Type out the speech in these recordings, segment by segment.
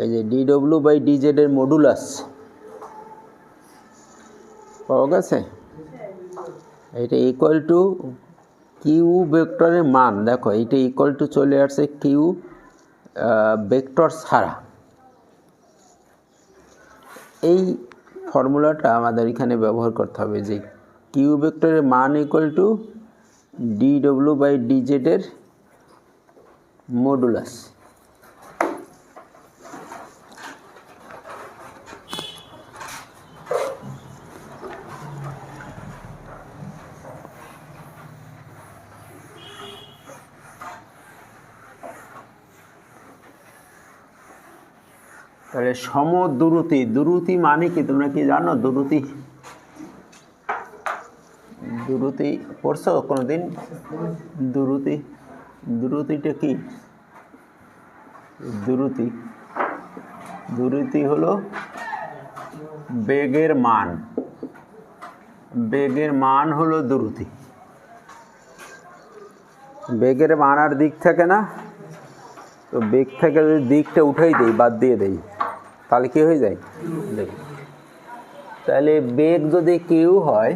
এই যে DW by d z এর মডুলাস পাওয়া গেছে। এটা ইকুয়াল টু কিউ ভেক্টরের মান, দেখো এইটা ইকুয়াল টু চলে আসছে কিউ ভেক্টর ছাড়া। এই ফর্মুলাটা আমাদের এখানে ব্যবহার করতে হবে যে কিউ ভেক্টরের মান ইকুয়াল টু ডিডব্লিউ বাই ডিজেড এর মডুলাস। তাহলে সমদ্রুতি, দ্রুতি মানে কি তোমরা কি জানো? দ্রুতি পড়ছো কোনোদিন? দ্রুতিটা কি? দ্রুতি হলো বেগের মান হলো দ্রুতি। বেগের মান আর দিক থাকে না, তো বেগ থেকে যদি দিকটা উঠাই দেই, বাদ দিয়ে দেই, তাহলে কি হয়ে যায়? তাহলে বেগ যদি কিউ হয়,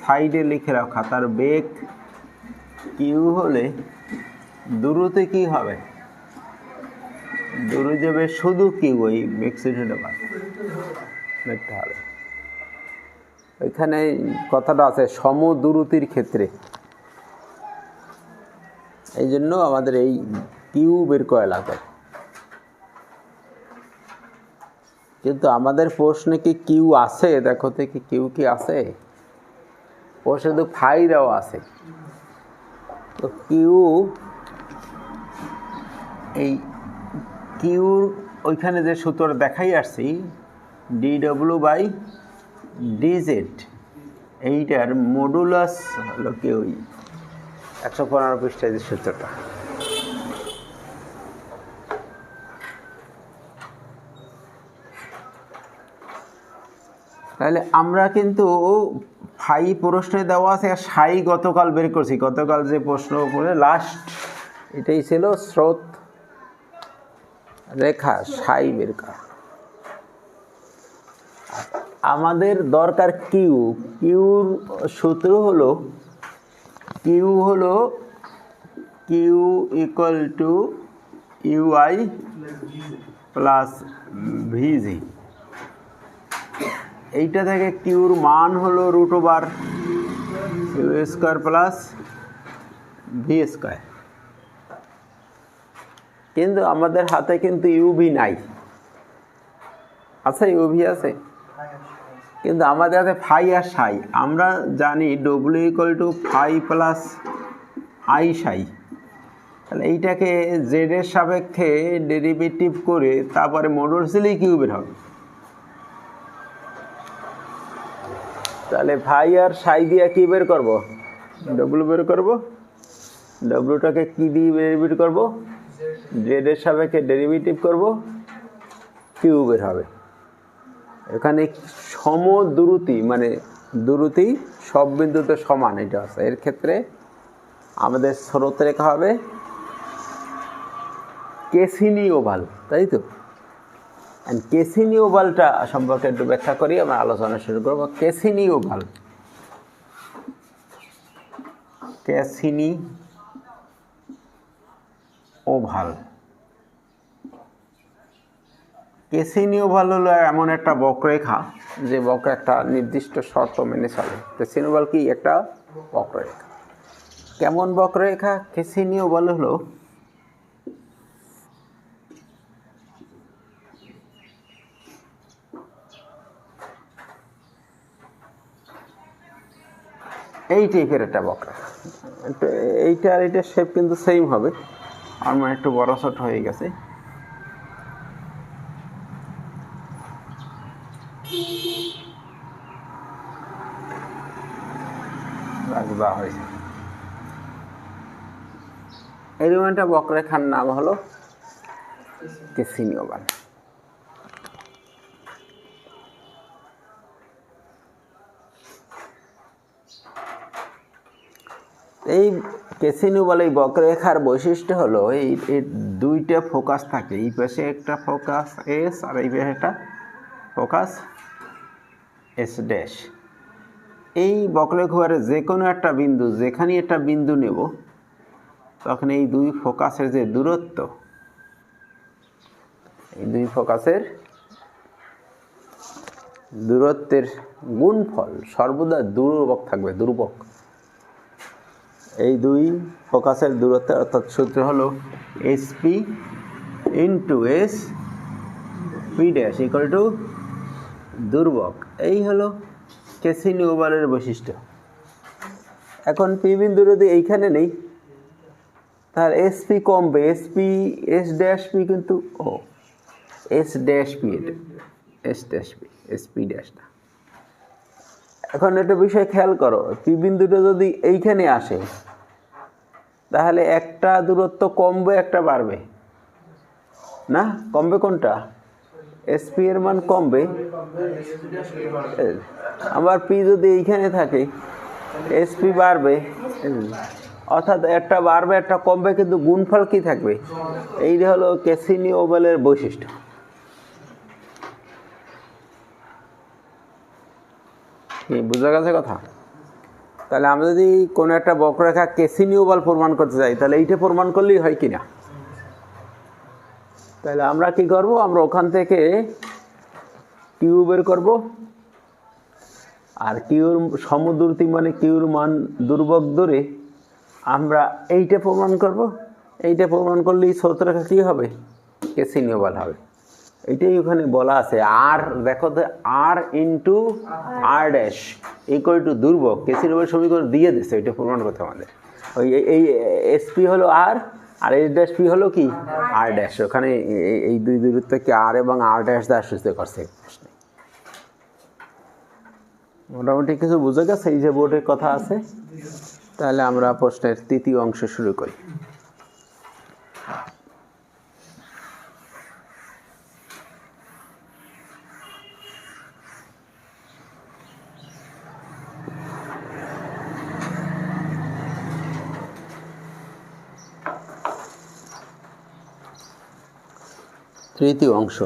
সাইডে লিখে রাখা, তার বেগ কিউ হলে দ্রুতি কি হবে? দূরে যাবে শুধু কিউ, ওই ম্যাক্সিমামটা দেখতে হবে। এখানে কথাটা আছে সমদ্রুতির ক্ষেত্রে, এই জন্য আমাদের এই কিউ বের করা লাগে। কিন্তু আমাদের প্রশ্নে কি কিউ আছে? দেখো তো কি কিউ কি আছে? প্রশ্নে তো ফাই দেওয়া আছে। তো কিউ, এই কিউর ওইখানে যে সূত্র দেখাই আসছি ডিডব্লিউ বাই ডিজেড, এইটার মডুলাস হলো কি ওই 115 পৃষ্ঠায় যে সূত্রটা। তাহলে আমরা কিন্তু ফাই প্রশ্নে দেওয়া আছে, আর সাই গতকাল বের করছি। গতকাল যে প্রশ্ন করে লাস্ট এটাই ছিল স্রোত রেখা, সাই বের করা। আমাদের দরকার কিউর সূত্র হলো q equal to u i plus v j. এইটা থেকে কিউর মান হলো √ u square plus v square. কিন্তু আমাদের হাতে কিন্তু ইউভি নাই, আছে? ইউভি আছে, কিন্তু আমাদের হাতে ফাই আর সাই। আমরা জানি ডব্লিউ equal to phi plus i psi. তাহলে এইটাকে জেড এর সাপেক্ষে ডেরিভেটিভ করে তারপরে মডুলাস দিলেই কিউবের হবে। তাহলে ফাই আর সাই দিয়ে কি বের করবো? ডব্লিউ বের করবো। ডব্লিউটাকে কি দিয়ে ডেরিভেটিভ করবো? জেড এর সাপেক্ষে ডেরিভেটিভ করবো, কিউবের হবে। এখানে সমদ্রুতি মানে দ্রুতি সব বিন্দুতে সমান, এটা আছে। এর ক্ষেত্রে আমাদের স্রোত রেখা হবে কেসিনি ওভাল, তাই তো? কেসিনি ওভালটা সম্পর্কে একটু ব্যাখ্যা করি, আমরা আলোচনা শুরু করবো। কেসিনি ওভাল হলো এমন একটা বক্ররেখা যে বক্র একটা নির্দিষ্ট শর্ত মেনে চলে। কেসিনি ওভাল কি? একটা বক্ররেখা। কেমন বক্ররেখা? কেসিনি ওভাল হলো এই টাইপের একটা বক্ররেখা। এইটা আর এইটার শেপ কিন্তু সেম হবে, আমার একটু বড় ছোট হয়ে গেছে। এরকম একটা বক্ররেখার নাম হলো কেসিনি ওভাল। এই ক্যাসিনো বলে এই বক্ররেখার বৈশিষ্ট্য হলো এই দুইটা ফোকাস থাকে, এই পাশে একটা ফোকাস এস আর এই পাশে একটা ফোকাস এস ড্যাশ। এই বক্ররেখার যে কোনো একটা বিন্দু, যেখানে একটা বিন্দু নেব, তখন এই দুই ফোকাসের যে দূরত্ব, এই দুই ফোকাসের দূরত্বের গুণফল সর্বদা ধ্রুবক থাকবে, ধ্রুবক। এই দুই ফোকাসের দূরত্ব অর্থাৎ সূত্র হলো SP into S P dash equal to ধ্রুবক। এই হলো ক্যাসিনি ওভালের বৈশিষ্ট্য। এখন পি বিন্দু যদি এইখানে নেই, তাহলে এসপি কমবে, এসপি এস ড্যাশ পি কিন্তু এস ড্যাশ পি, এটা S dash P, SP dash না। এখন একটা বিষয় খেয়াল করো, পি বিন্দুটা যদি এইখানে আসে, তাহলে একটা দূরত্ব কমবে, একটা বাড়বে না? কমবে কোনটা? এসপি এর মান কমবে। আবার পি যদি এইখানে থাকে, এসপি বাড়বে, অর্থাৎ একটা বাড়বে একটা কমবে, কিন্তু গুণফল কি থাকবে? এই হলো ক্যাসিনি ওভালের বৈশিষ্ট্য। বুঝা গেছে কথা? তাহলে আমরা যদি কোনো একটা বক্ররেখা ক্যাসিনি ওভাল প্রমাণ করতে চাই, তাহলে এইটা প্রমাণ করলেই হয় কিনা? তাহলে আমরা কি করব? আমরা ওখান থেকে কিউ বের করব, আর কিউর সমদূরত্ব মানে কিউর মান ধ্রুবক ধরে আমরা এইটা প্রমাণ করব। এইটা প্রমাণ করলেই সূত্ররেখা কী হবে? ক্যাসিনি ওভাল হবে। এইটাই ওখানে বলা আছে, আর দেখো তো, r into r dash equal to ধ্রুবক। ক্যাসিনি ওভাল সমীকরণ দিয়ে দিচ্ছে, এটা প্রমাণ করতে আমাদের। ওই এই এসপি হলো আর, আর এস ড্যাশ পি হলো কি? আর ড্যাশ। ওখানে এই দুই দূরত্বকে আর এবং আর ড্যাশ দ্বারা সূচিত করছে। মোটামুটি কিছু বুঝে গেছে এই যে বোর্ডের কথা আছে? তাহলে আমরা প্রশ্নের তৃতীয় অংশ শুরু করি। তৃতীয় অংশ,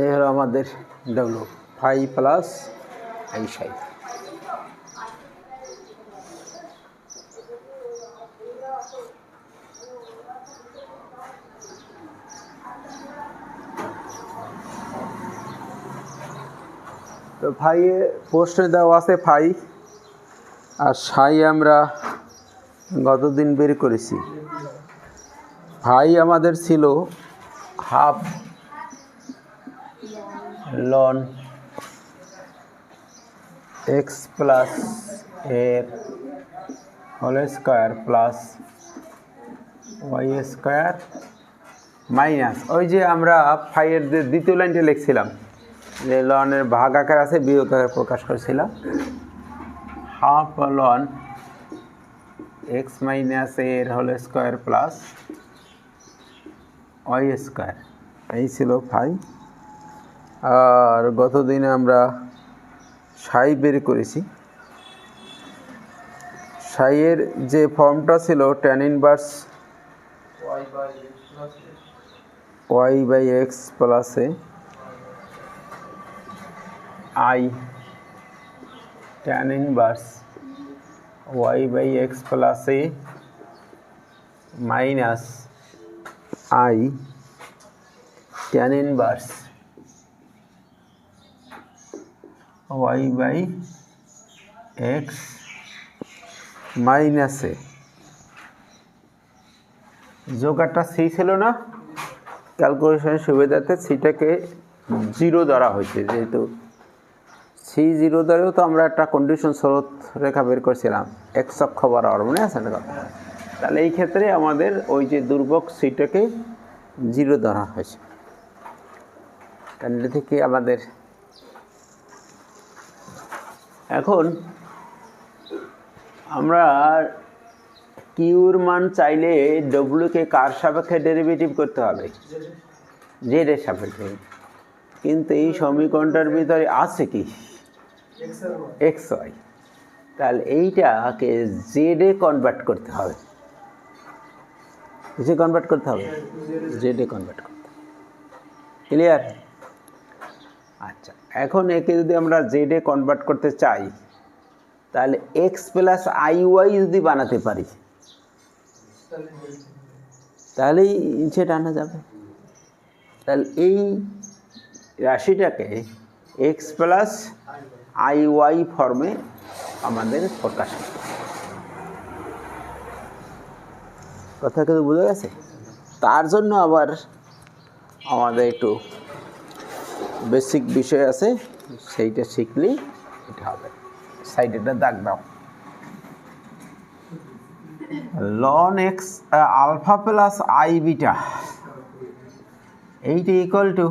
এই হলো আমাদের ডব্লু ফাই প্লাস এই সাই। তো ফাইয়ে প্রশ্নে দেওয়া আছে ফাই, আর সাই আমরা গতদিন বের করেছি। ফাই আমাদের ছিল হাফ লন এক্স প্লাস এর whole square plus y square minus, ওই যে আমরা ফাইয়ের যে দ্বিতীয় লাইনটা লিখছিলাম, যে লনের ভাগ আকার আছে বিয়োগ আকার প্রকাশ করেছিলাম, হাফ লন এক্স মাইনাস এর whole square plus y square, এই ছিল ফাই। আর গতদিনে আমরা সাই বের করেছি। সাইয়ের যে ফর্মটা ছিল tan inverse y by x plus a i tan inverse y by x plus a minus i tan inverse y by x minus a. যোগাটা সি ছিল না? ক্যালকুলেশনের সুবিধাতে সিটাকে 0 ধরা হয়েছে, যেহেতু সি 0 ধরেও তো আমরা একটা কন্ডিশন স্রোত রেখা বের করছিলাম এক্স অক্ষ বরাবর, মনে আছে না কথা? তাহলে এই ক্ষেত্রে আমাদের ওই যে দুর্ভোগ সিটাকে 0 ধরা হয়েছে। তাহলে থেকে আমাদের এখন আমরা কিউর মান চাইলে ডব্লিউকে কার সাপেক্ষে ডেরিভেটিভ করতে হবে? জেড এর সাপেক্ষে। কিন্তু এই সমীকরণটার ভিতরে আছে কি? X y. তাহলে এইটাকে জেডে কনভার্ট করতে হবে। কিসে কনভার্ট করতে হবে? জেডে কনভার্ট করতে হবে। ক্লিয়ার? আচ্ছা, এখন একে যদি আমরা জেডে কনভার্ট করতে চাই, তাহলে এক্স প্লাস আই ওয়াই যদি বানাতে পারি, তাহলেই জেড আনা যাবে। তাহলে এই রাশিটাকে এক্স প্লাস আই ওয়াই ফর্মে আমাদের প্রকাশ করতে হবে। কথা কিন্তু বোঝা গেছে? তার জন্য আবার আমাদের একটু বেসিক বিষয় আছে, সেইটা শিখলেই এটা হবে। সাইডেটা দাগ দাও। Ln x alpha plus i beta এইটা ইকুয়াল টু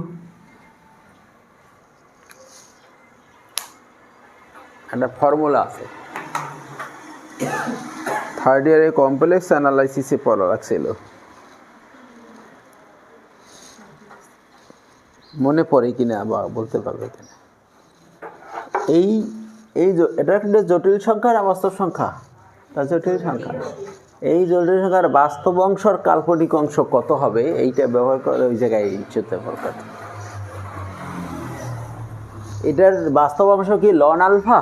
একটা ফর্মুলা আছে, থার্ড ইয়ারে কমপ্লেক্স অ্যানালাইসিসে পড়া লাগছিল, মনে পড়ে কিনা বা বলতে পারবে কিনা? এই এই এটা একটা জটিল সংখ্যা আর বাস্তব সংখ্যা? তা জটিল সংখ্যা। এই জটিল সংখ্যার বাস্তব অংশ আর কাল্পনিক অংশ কত হবে এইটা ব্যবহার করে ওই জায়গায় ইচ্ছুতে ফরকাট। এটার বাস্তব অংশ কি লন আলফা?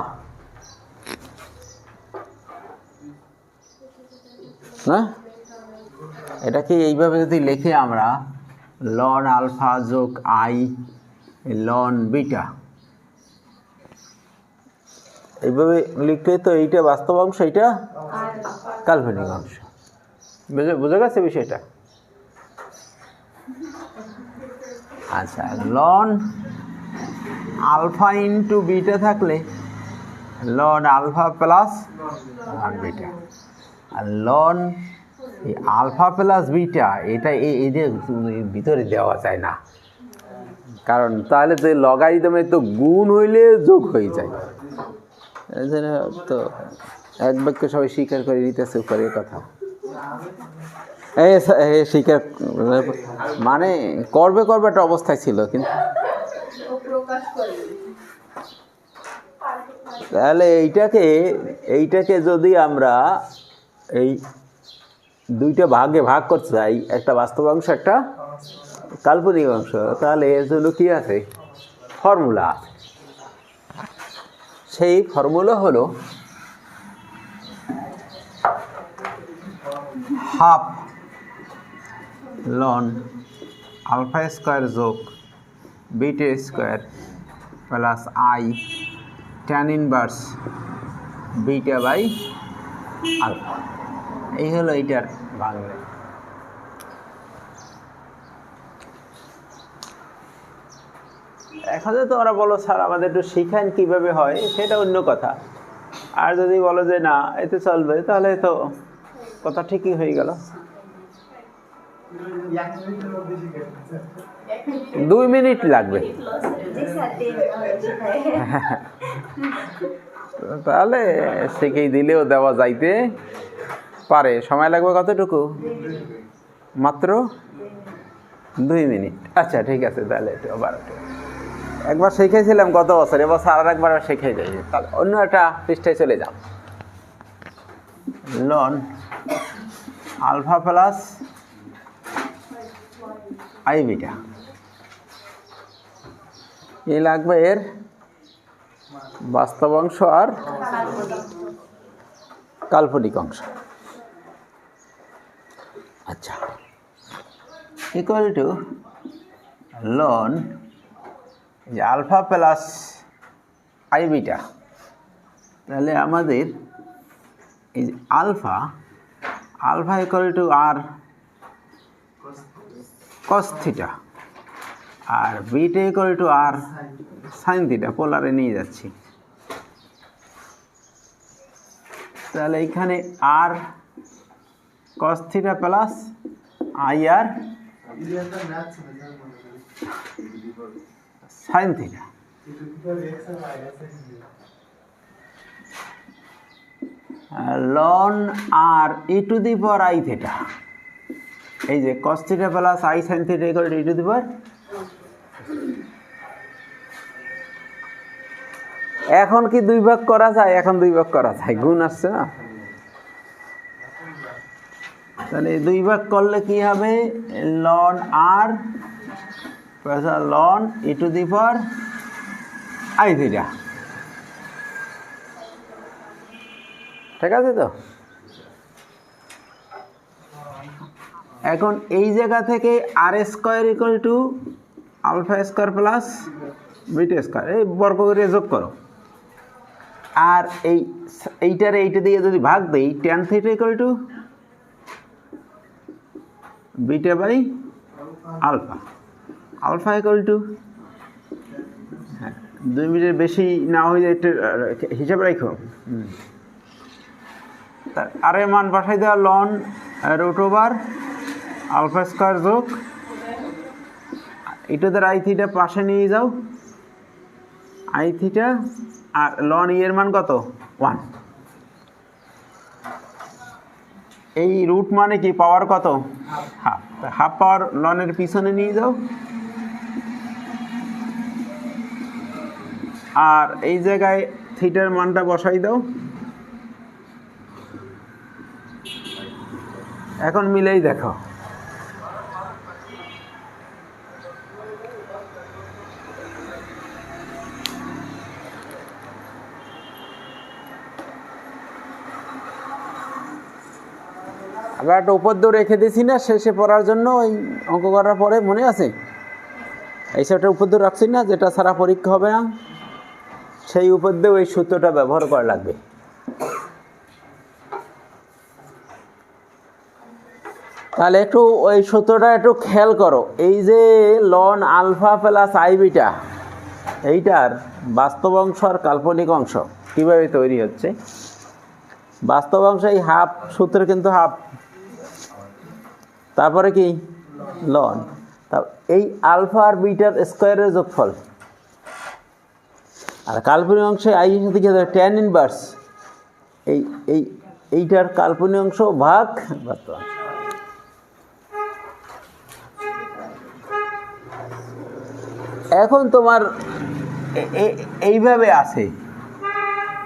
না, এটা কি এইভাবে যদি লিখে আমরা লন আলফা যোগ আই লন বিটা, এইভাবে লিখলে তো এইটা বাস্তব অংশ, এইটা কাল্পনিক অংশ। বুঝা গেছে বিষয়টা? আচ্ছা, লন আলফা ইন্টু বিটা থাকলে ln alpha plus ln beta, আর লন আলফা প্লাস বিটা এটা এদের ভিতরে দেওয়া যায় না, কারণ তাহলে তো লগারিদমে তো গুণ হইলে যোগ হয়ে যায়। তো এক বাক্য সবাই স্বীকার করে নিতেছে উপরে কথা, স্বীকার মানে করবে একটা অবস্থায় ছিল, কিন্তু তাহলে এইটাকে যদি আমরা এই দুইটা ভাগে ভাগ করতে চাই, একটা বাস্তব অংশ একটা কাল্পনিক অংশ, তাহলে এর জন্য কি আছে? ফর্মুলা আছে। সেই ফর্মুলা হলো হাফ লন আলফা স্কোয়ার যোগ beta square plus i tan inverse beta by alpha. এই হলো এইটার বাংলা। এখন যদি তোমরা বলো স্যার আমাদের একটু শিখান কীভাবে হয়, সেটা অন্য কথা। আর যদি বলো যে না এতে চলবে, তাহলে তো কথা ঠিকই হয়ে গেল। 2 মিনিট লাগবে। তাহলে শিখেই দিলেও দেওয়া যাইতে পারে। সময় লাগবে কতটুকু? মাত্র 2 মিনিট। আচ্ছা ঠিক আছে, তাহলে একবার শিখেছিলাম গত বছর, এবছর আর একবার শিখে যাই। তাহলে অন্য একটা পৃষ্ঠায় চলে যাও। Ln alpha plus i beta, এই লাগবে এর বাস্তব অংশ আর কাল্পনিক অংশ। আচ্ছা, equal to ln alpha plus i beta. তাহলে আমাদের এই যে alpha equal to r cos theta আর beta equal to r sine theta, পোলারে নিয়ে যাচ্ছি। তাহলে এইখানে r cos theta plus i r sine theta, ln r e to the power i theta, এই যে cos theta plus i sine theta equal to e to the power. এখন কি দুই ভাগ করা যায়? এখন দুই ভাগ করা যায়, গুণ আসছে না। তাহলে দুই ভাগ করলে কি হবে? Ln r ln e to the power i theta, ঠিক আছে তো? এখন এই জায়গা থেকে r square equal to alpha square plus beta square, এই বর্গ করে যোগ করো। আর এইটার এইটা দিয়ে যদি ভাগ দেই, tan theta equal to beta by alpha, alpha equal to, হ্যাঁ 2 মিনিটের বেশি না হয়ে যায়, হিসাব রাখো। আর এর মান বসাই দেওয়া ln root over alpha square যোগ ইটোদের আই থিটা পাশে নিয়ে যাও, আই থিটা আর লন ই এর মান কত? 1। এই রুট মানে কি? পাওয়ার কত? হাফ, হাফ পাওয়ার লনের পিছনে নিয়ে যাও। আর এই জায়গায় থিটার মানটা বসাই দাও। এখন মিলেই দেখো, আবার একটা উপদ্য রেখে দিয়েছি না শেষে পড়ার জন্য, ওই অঙ্ক করার পরে মনে আছে? এই সবটা উপদ্য রাখছি না, যেটা ছাড়া পরীক্ষা হবে না, সেই উপদ্য ওই সূত্রটা ব্যবহার করা লাগবে। তাহলে একটু ওই সূত্রটা একটু খেয়াল করো। এই যে ln alpha plus i beta, এইটার বাস্তব অংশ আর কাল্পনিক অংশ কীভাবে তৈরি হচ্ছে? বাস্তব অংশ এই হাফ সূত্র, কিন্তু হাফ, তারপরে কি লন, এই আলফা আর বিটার স্কোয়ারের যোগফল। আর কাল্পনিক অংশে আই এর সাথে কি হবে? ট্যান ইনভার্স এইটার কাল্পনিক অংশ ভাগ বাস্তব অংশ। এখন তোমার এইভাবে আছে,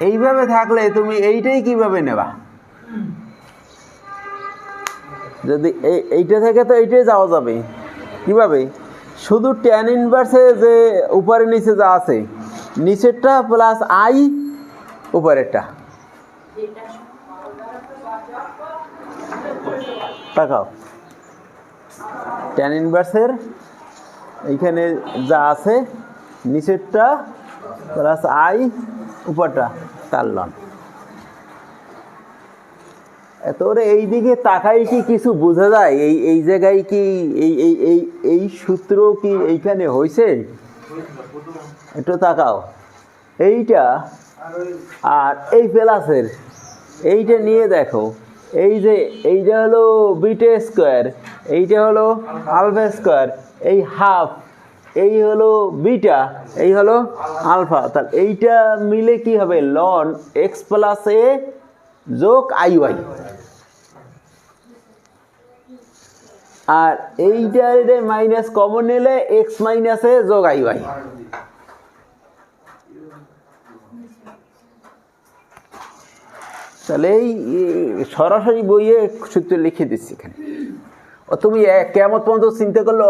এইভাবে থাকলে তুমি এইটাই কিভাবে নেবা? যদি এইটা থেকে তো এইটাই যাওয়া যাবে কিভাবে? শুধু ট্যান ইনভার্সে যে উপরে নিচে যা আছে, নিচেরটা প্লাস আই, উপরেরটা তাকাও, ট্যান ইনভার্সের এইখানে যা আছে নিচেরটা প্লাস আই, উপরটা তার লন। তোর এই দিকে তাকাই কি কিছু বোঝা যায়? এই জায়গায় কি এই সূত্র কি এইখানে হয়েছে? একটু তাকাও, এইটা আর এই প্লাসের এইটা নিয়ে দেখো, এই যে এইটা হলো বিটা স্কোয়ার, এইটা হলো আলফা স্কোয়ার, এই হাফ, এই হলো বিটা, এই হলো আলফা। তাহলে এইটা মিলে কি হবে? লন এক্স প্লাস এ যোগ আই ওয়াই। আর এইটা মাইনাস কমন নিলে এক্স মাইনাস এ যোগ আই ওয়াই। তাহলে এই সরাসরি বইয়ে সূত্র লিখে দিচ্ছি এখানে। ও তুমি কেমন পর্যন্ত চিন্তা করলো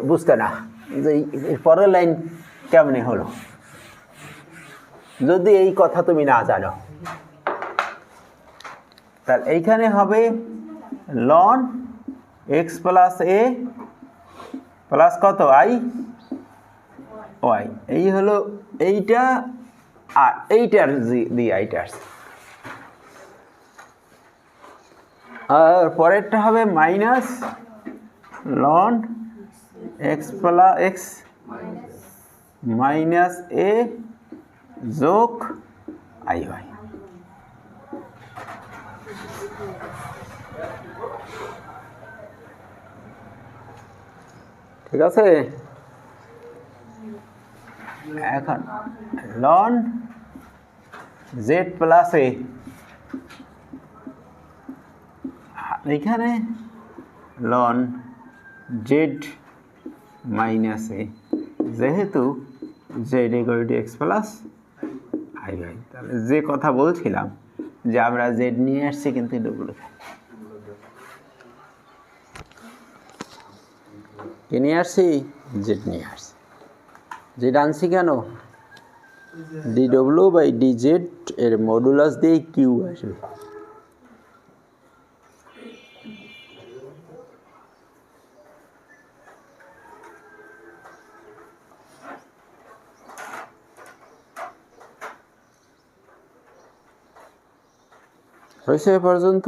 বুঝতে না যে পরের লাইন কেমনে হলো, যদি এই কথা তুমি না জানো। তাহলে এইখানে হবে ln x plus a plus কত? I y. এই হলো এইটা, আর এইটার দিয়ে এইটার, আর পরেরটা হবে minus ln x plus x minus a যোগ আই ওয়াই। ঠিক আছে, এখন লন জেড প্লাস এ, এখানে লন জেড মাইনাস এ, যেহেতু z equal to x plus i y. তাহলে যে কথা বলছিলাম যে আমরা জেড নিয়ে আসছি কিন্তু ডব্লু কে নিয়ে আসছি, জেড নিয়ে আসছি। জেড আনছি কেন, D W by D Z এর মডুলাস দিয়ে কিউ আসবে। হয়েছে এ পর্যন্ত।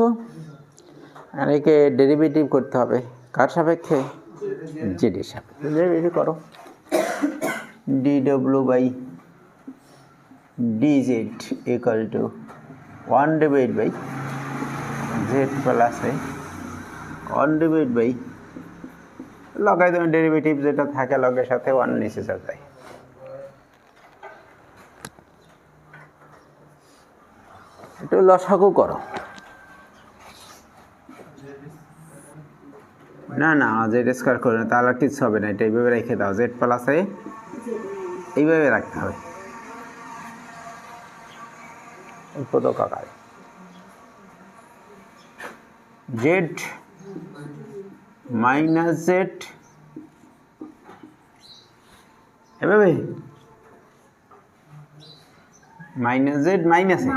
আর একে ডেরিভেটিভ করতে হবে কার সাপেক্ষে, জেড এর সাপেক্ষে। ডেরিভেটিভ করো, d W by D z equal to 1 divide by z plus a 1 divide by, লগাই দেবেন ডেরিভেটিভ যেটা থাকে লগের সাথে 1 নিচে যায়। একটু লসাগু করো। না না, জেড স্কোয়ার করে না, তাহলে কিছু হবে না। এটা এইভাবে রেখে দাও, জেড প্লাস এ এইভাবে রাখতে হবে পদক আকারে। জেড মাইনাস জেড এভাবে, minus Z minus A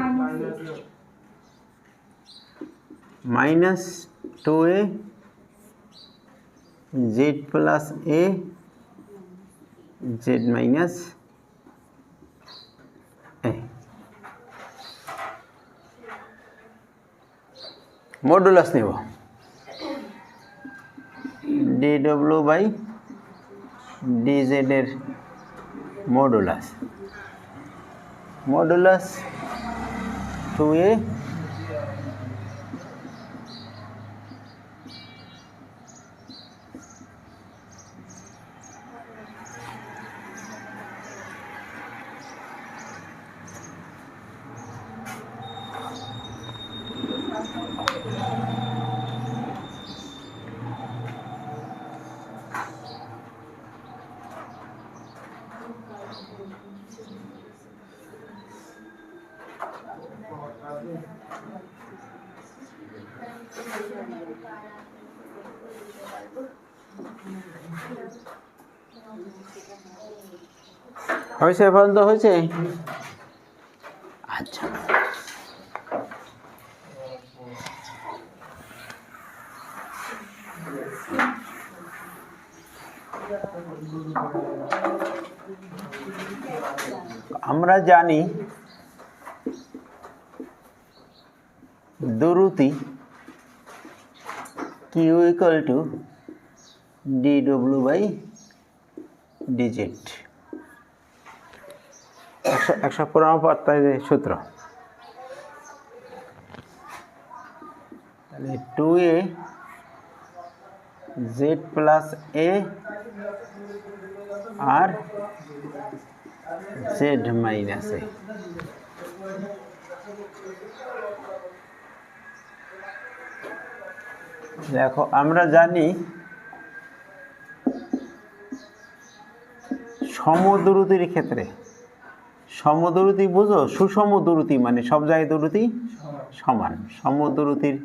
minus 2a Z plus A Z minus A. Modulus নেব D W by D Z এর মডুলাস, মডুলাস 2a হয়েছে পর্যন্ত হয়েছে। আচ্ছা, আমরা জানি দুরুতি Q equal to D W by D Z, 115 সূত্র। তাহলে 2a জেড প্লাস এ আর জেড মাইনাস এ। দেখো আমরা জানি সমদূরতির ক্ষেত্রে, সমদূরতি বুঝো, সুষম দূরতি মানে সব জায়গায় দূরতি সমান। সমদূরতির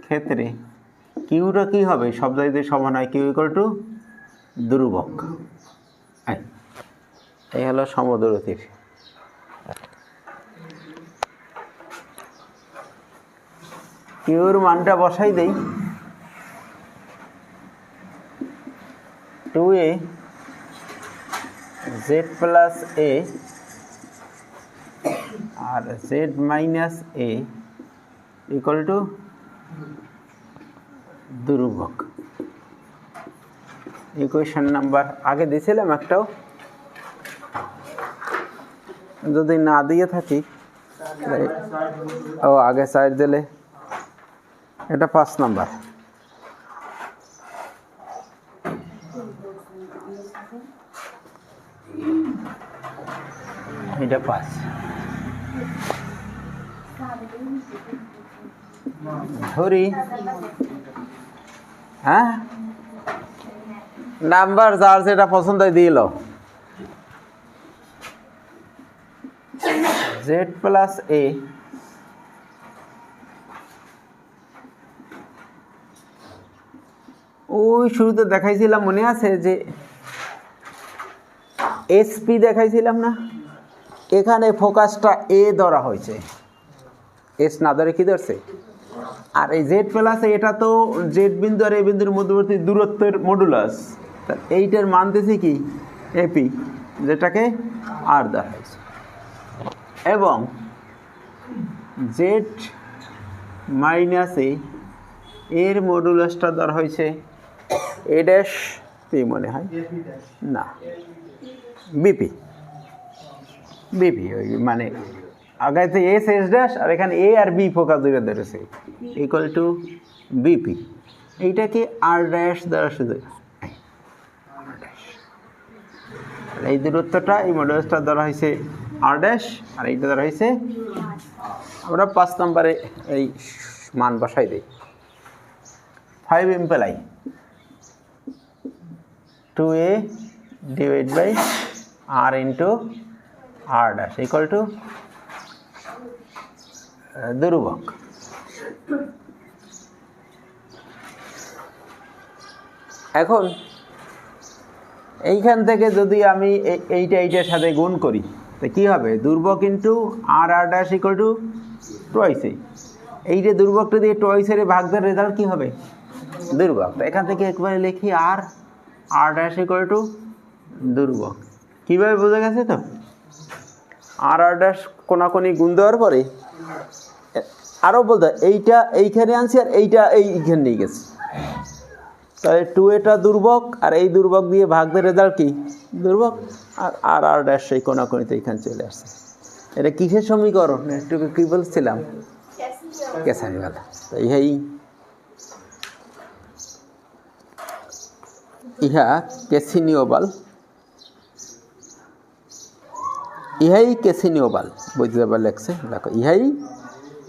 ক্ষেত্রে কিউটা কি হবে, সব জায়গায় সমান হয়, কিউ ইকুয়াল টু ধ্রুবক। এই হলো সমদূরতির। কিউর মানটা বসাই দেই, 2a জেড প্লাস এ আর Z minus a equal to ধ্রুবক। ইকুয়েশন নাম্বার আগে দিয়েছিলাম একটাও, যদি না দিয়ে থাকি ও আগে সাইড দিলে, এটা 5 নাম্বার। এটা 5 ধরি, হ্যাঁ নাম্বার যার যেটা পছন্দ দিল। z প্লাস a ওই শুরুতে দেখাইছিলাম, মনে আছে যে এসপি দেখাইছিলাম না, এখানে ফোকাসটা এ ধরা হয়েছে, এস না ধরে কি ধরছে। আর এই জেড প্লাস এটা তো জেড বিন্দু আর এ বিন্দুর মধ্যবর্তী দূরত্বের মডুলাস, এইটার মান দিয়েছি কি এপি, যেটাকে আর ধরা হয়েছে, এবং জেড মাইনাস এর মডুলাসটা ধরা হয়েছে এ ড্যাশ পি, মনে হয় না বিপি, বিপি ওই মানে আগাইতে এস এস ড্যাশ আর এখানে এ আর বি ফোকাস ধরে ধরেছে ইকুয়াল টু বিপি। এইটাকে আর ড্যাশ দ্বারা শুধু এই দূরত্বটা এই মডুলাসটা ধরা হয়েছে আর ড্যাশ, আর এইটা ধরা হয়েছে, আমরা 5 নম্বরে এই মান বসাই দিই। 5 implies 2a divide by r into r dash equal to ধ্রুবক। এখন এইখান থেকে যদি আমি এইটার সাথে গুণ করি তো কী হবে, ধ্রুবক into R R dash equal to টুয়াইসে, এইটা ধ্রুবকটা দিয়ে টুয়াইসের ভাগ দেওয়ার রেজাল্ট কী হবে ধ্রুবক। তো এখান থেকে একবারে লিখি আর আর ড্যাশ ইকুয়াল টু ধ্রুবক। কীভাবে বোঝা গেছে তো, আর আর ড্যাশ কোনাকুনি গুণ দেওয়ার পরে আরও বলতে এইটা এইখানে আনছি আর এইটা এইখানে নিয়ে গেছি, তাহলে 2a দুর্বক আর এই দুর্বক দিয়ে ভাগ দিয়ে রেজাল্ট কি দুর্বক, আর আর আর ড্যাশ সেই কোনাকুনিতে এইখানে চলে আসছে। এটা কিসের সমীকরণ একটু কী বলছিলাম, ক্যাসানিওয়ালা। তো ইহা ক্যাসিনিওবাল, ইহাই ক্যাসিনিওবাল বুঝতে পারলে লেখছে, দেখো ইহাই